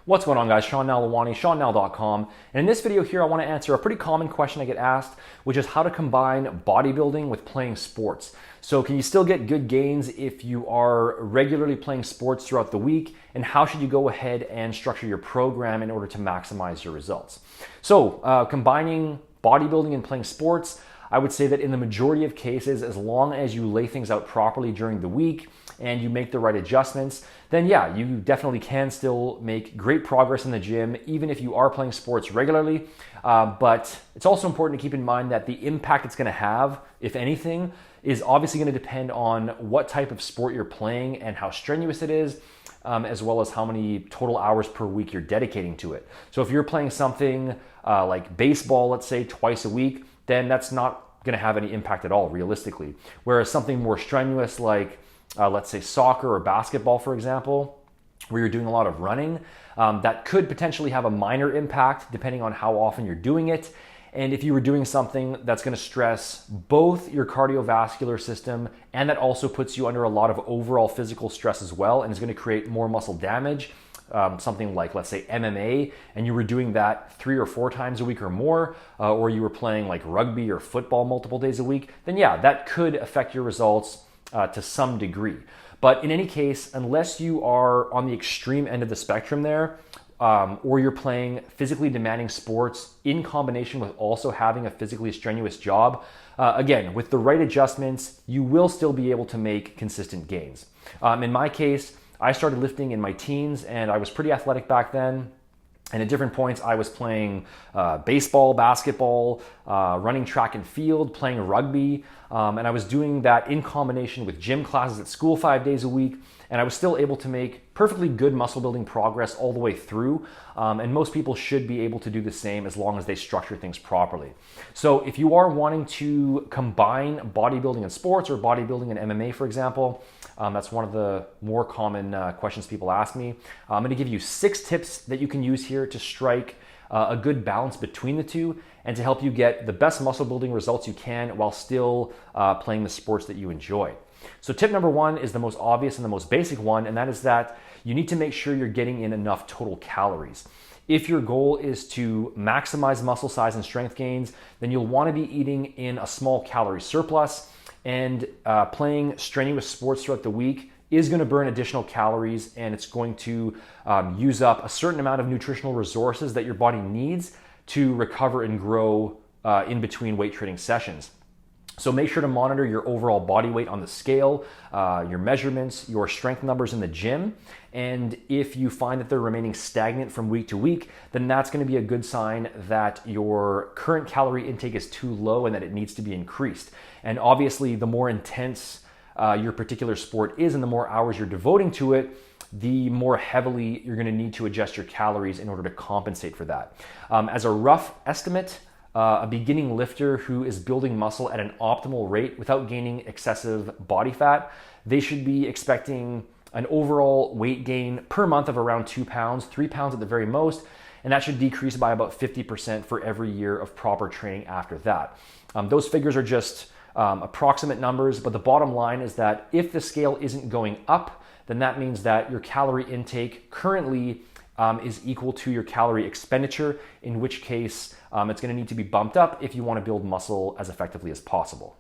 What's going on, guys? Sean Nalawani, SeanNal.com. And in this video here, I want to answer a pretty common question I get asked, which is how to combine bodybuilding with playing sports. So can you still get good gains if you are regularly playing sports throughout the week? And how should you go ahead and structure your program in order to maximize your results? So combining bodybuilding and playing sports, I would say that in the majority of cases, as long as you lay things out properly during the week and you make the right adjustments, then yeah, you definitely can still make great progress in the gym, even if you are playing sports regularly. But it's also important to keep in mind that the impact it's gonna have, if anything, is obviously gonna depend on what type of sport you're playing and how strenuous it is, as well as how many total hours per week you're dedicating to it. So if you're playing something like baseball, let's say twice a week, then that's not going to have any impact at all, realistically. Whereas something more strenuous like, let's say soccer or basketball, for example, where you're doing a lot of running, that could potentially have a minor impact depending on how often you're doing it. And if you were doing something that's going to stress both your cardiovascular system and that also puts you under a lot of overall physical stress as well and is going to create more muscle damage, something like, let's say, MMA, and you were doing that 3 or 4 times a week or more, or you were playing like rugby or football multiple days a week, then yeah, that could affect your results to some degree. But in any case, unless you are on the extreme end of the spectrum there, or you're playing physically demanding sports in combination with also having a physically strenuous job, again, with the right adjustments, you will still be able to make consistent gains. In my case, I started lifting in my teens and I was pretty athletic back then. And at different points, I was playing baseball, basketball, running track and field, playing rugby. And I was doing that in combination with gym classes at school 5 days a week. And I was still able to make perfectly good muscle building progress all the way through. And most people should be able to do the same as long as they structure things properly. So if you are wanting to combine bodybuilding and sports, or bodybuilding and MMA, for example, that's one of the more common questions people ask me. I'm gonna give you 6 tips that you can use here to strike a good balance between the two and to help you get the best muscle building results you can while still playing the sports that you enjoy. So tip number 1 is the most obvious and the most basic one, and that is that you need to make sure you're getting in enough total calories. If your goal is to maximize muscle size and strength gains, then you'll want to be eating in a small calorie surplus, and playing strenuous sports throughout the week is going to burn additional calories, and it's going to use up a certain amount of nutritional resources that your body needs to recover and grow in between weight training sessions. So make sure to monitor your overall body weight on the scale, your measurements, your strength numbers in the gym. And if you find that they're remaining stagnant from week to week, then that's going to be a good sign that your current calorie intake is too low and that it needs to be increased. And obviously, the more intense your particular sport is and the more hours you're devoting to it, the more heavily you're going to need to adjust your calories in order to compensate for that. As a rough estimate, a beginning lifter who is building muscle at an optimal rate without gaining excessive body fat, they should be expecting an overall weight gain per month of around 2 pounds, 3 pounds at the very most, and that should decrease by about 50% for every year of proper training after that. Those figures are just approximate numbers, but the bottom line is that if the scale isn't going up, then that means that your calorie intake currently is equal to your calorie expenditure, in which case it's going to need to be bumped up if you want to build muscle as effectively as possible.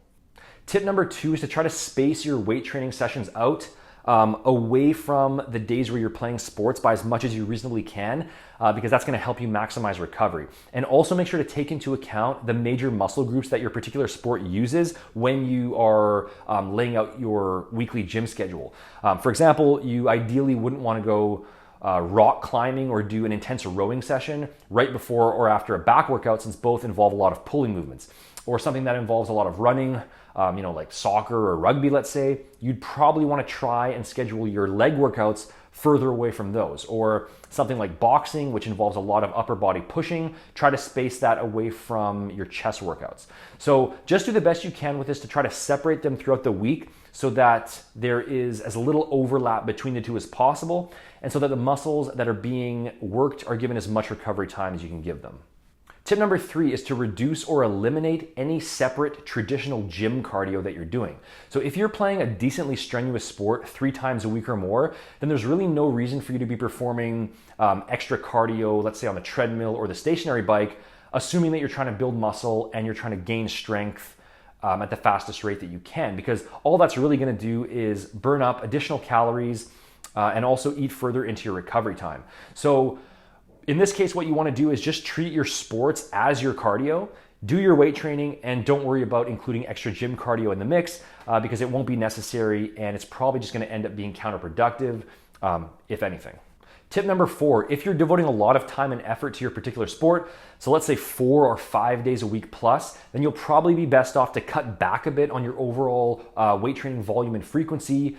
Tip number 2 is to try to space your weight training sessions out away from the days where you're playing sports by as much as you reasonably can, because that's going to help you maximize recovery. And also make sure to take into account the major muscle groups that your particular sport uses when you are laying out your weekly gym schedule. For example, you ideally wouldn't want to go rock climbing or do an intense rowing session right before or after a back workout, since both involve a lot of pulling movements. Or something that involves a lot of running, like soccer or rugby, let's say, you'd probably want to try and schedule your leg workouts further away from those. Or something like boxing, which involves a lot of upper body pushing, try to space that away from your chest workouts. So just do the best you can with this to try to separate them throughout the week so that there is as little overlap between the two as possible, and so that the muscles that are being worked are given as much recovery time as you can give them. Tip Tip number 3 is to reduce or eliminate any separate traditional gym cardio that you're doing. So if you're playing a decently strenuous sport 3 times a week or more, then there's really no reason for you to be performing extra cardio, let's say on the treadmill or the stationary bike, assuming that you're trying to build muscle and you're trying to gain strength at the fastest rate that you can, because all that's really going to do is burn up additional calories and also eat further into your recovery time. So in this case, what you want to do is just treat your sports as your cardio, do your weight training, and don't worry about including extra gym cardio in the mix because it won't be necessary and it's probably just going to end up being counterproductive, if anything. Tip number 4, if you're devoting a lot of time and effort to your particular sport, so let's say 4 or 5 days a week plus, then you'll probably be best off to cut back a bit on your overall weight training volume and frequency,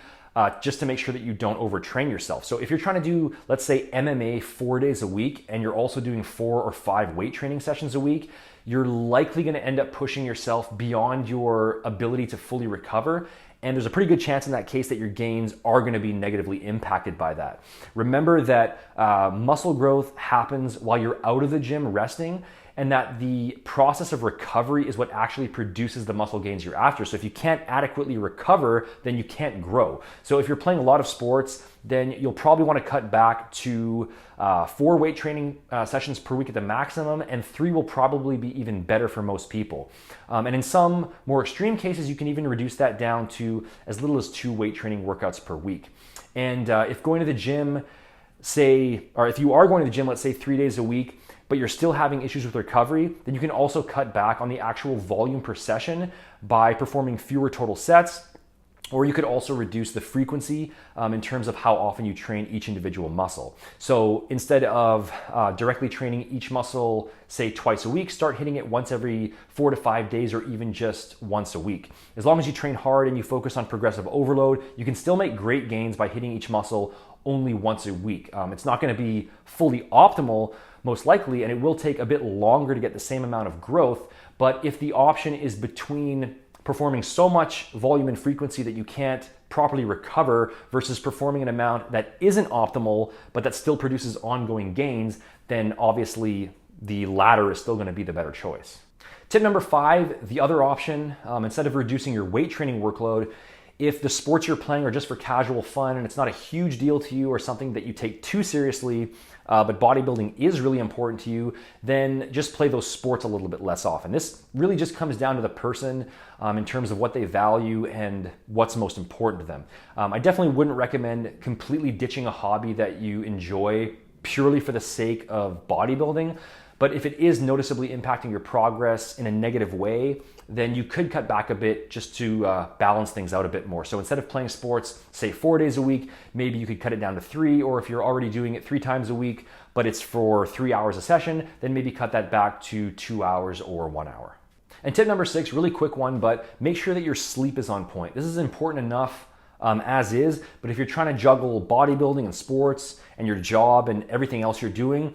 just to make sure that you don't overtrain yourself. So if you're trying to do, let's say, MMA 4 days a week, and you're also doing 4 or 5 weight training sessions a week, you're likely going to end up pushing yourself beyond your ability to fully recover. And there's a pretty good chance in that case that your gains are going to be negatively impacted by that. Remember that muscle growth happens while you're out of the gym resting, and that the process of recovery is what actually produces the muscle gains you're after. So if you can't adequately recover, then you can't grow. So if you're playing a lot of sports, then you'll probably want to cut back to 4 weight training sessions per week at the maximum, and 3 will probably be even better for most people. And in some more extreme cases, you can even reduce that down to as little as 2 weight training workouts per week. And if going to the gym, if you are going to the gym, let's say 3 days a week, but you're still having issues with recovery, then you can also cut back on the actual volume per session by performing fewer total sets, or you could also reduce the frequency in terms of how often you train each individual muscle. So instead of directly training each muscle, say twice a week, start hitting it once every 4 to 5 days, or even just once a week. As long as you train hard and you focus on progressive overload, you can still make great gains by hitting each muscle only once a week. It's not going to be fully optimal, most likely, and it will take a bit longer to get the same amount of growth. But if the option is between performing so much volume and frequency that you can't properly recover versus performing an amount that isn't optimal, but that still produces ongoing gains, then obviously the latter is still going to be the better choice. Tip number 5, the other option, instead of reducing your weight training workload, if the sports you're playing are just for casual fun and it's not a huge deal to you or something that you take too seriously, but bodybuilding is really important to you, then just play those sports a little bit less often. This really just comes down to the person in terms of what they value and what's most important to them. I definitely wouldn't recommend completely ditching a hobby that you enjoy purely for the sake of bodybuilding. But if it is noticeably impacting your progress in a negative way, then you could cut back a bit just to balance things out a bit more. So instead of playing sports, say 4 days a week, maybe you could cut it down to 3, or if you're already doing it 3 times a week, but it's for 3 hours a session, then maybe cut that back to 2 hours or 1 hour. And tip number 6, really quick one, but make sure that your sleep is on point. This is important enough as is, but if you're trying to juggle bodybuilding and sports and your job and everything else you're doing,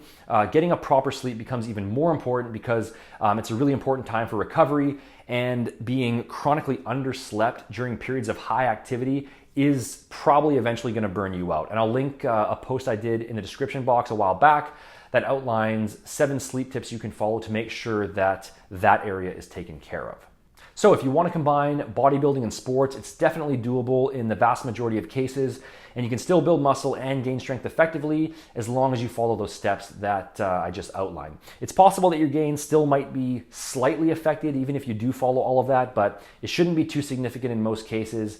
getting a proper sleep becomes even more important because it's a really important time for recovery, and being chronically underslept during periods of high activity is probably eventually going to burn you out. And I'll link a post I did in the description box a while back that outlines 7 sleep tips you can follow to make sure that that area is taken care of. So if you want to combine bodybuilding and sports, it's definitely doable in the vast majority of cases, and you can still build muscle and gain strength effectively as long as you follow those steps that I just outlined. It's possible that your gains still might be slightly affected even if you do follow all of that, but it shouldn't be too significant in most cases.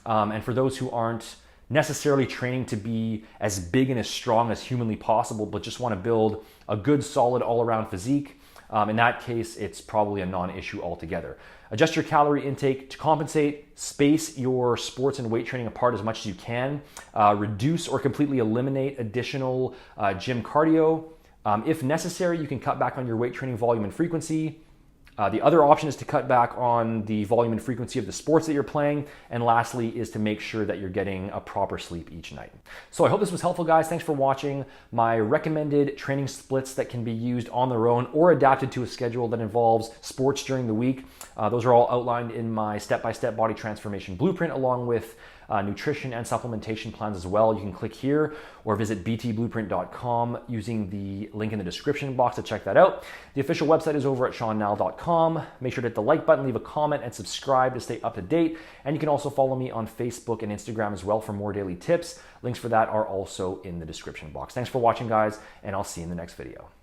And for those who aren't necessarily training to be as big and as strong as humanly possible, but just want to build a good, solid, all-around physique, in that case, it's probably a non-issue altogether. Adjust your calorie intake to compensate, space your sports and weight training apart as much as you can, reduce or completely eliminate additional gym cardio. If necessary, you can cut back on your weight training volume and frequency. The other option is to cut back on the volume and frequency of the sports that you're playing. And lastly is to make sure that you're getting a proper sleep each night. So I hope this was helpful, guys. Thanks for watching. My recommended training splits that can be used on their own or adapted to a schedule that involves sports during the week. Those are all outlined in my step-by-step body transformation blueprint, along with nutrition and supplementation plans as well. You can click here or visit btblueprint.com using the link in the description box to check that out. The official website is over at seannall.com. Make sure to hit the like button, leave a comment, and subscribe to stay up to date. And you can also follow me on Facebook and Instagram as well for more daily tips. Links for that are also in the description box. Thanks for watching, guys, and I'll see you in the next video.